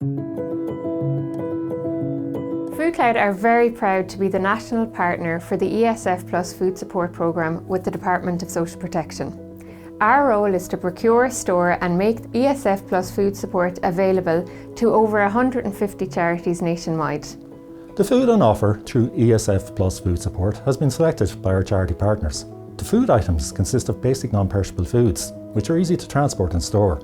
Food Cloud are very proud to be the national partner for the ESF Plus Food Support Programme with the Department of Social Protection. Our role is to procure, store and make ESF Plus food support available to over 150 charities nationwide. The food on offer through ESF Plus food support has been selected by our charity partners. The food items consist of basic non-perishable foods, which are easy to transport and store.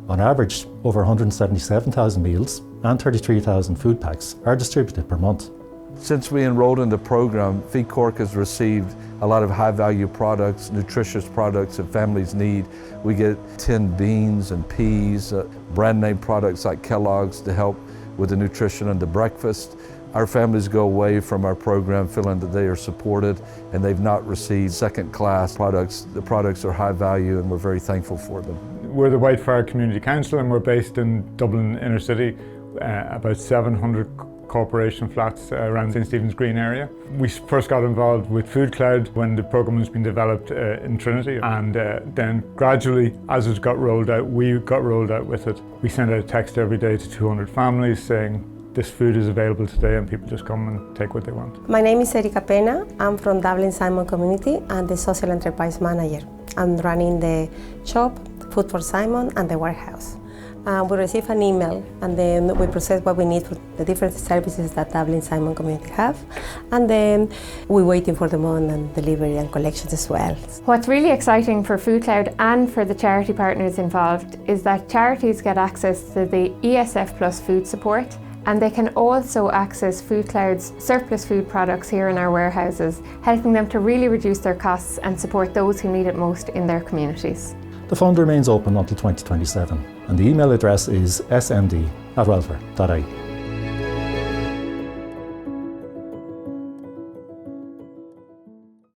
On average, over 177,000 meals and 33,000 food packs are distributed per month. Since we enrolled in the program, Feed Cork has received a lot of high-value products, nutritious products that families need. We get tinned beans and peas, brand name products like Kellogg's to help with the nutrition and the breakfast. Our families go away from our program feeling that they are supported and they've not received second-class products. The products are high value and we're very thankful for them. We're the Whitefire Community Council and we're based in Dublin inner city, about 700 corporation flats around St. Stephen's Green area. We first got involved with Food Cloud when the programme was being developed in Trinity, and then gradually as it got rolled out, we got rolled out with it. We send out a text every day to 200 families saying this food is available today and people just come and take what they want. My name is Erika Pena. I'm from Dublin Simon Community and the Social Enterprise Manager. I'm running the shop, Food for Simon and the warehouse. We receive an email and then we process what we need for the different services that Dublin Simon Community have, and then we're waiting for the moment and delivery and collections as well. What's really exciting for Food Cloud and for the charity partners involved is that charities get access to the ESF Plus food support, and they can also access Food Cloud's surplus food products here in our warehouses, helping them to really reduce their costs and support those who need it most in their communities. The fund remains open until 2027 and the email address is smd@welfare.ie.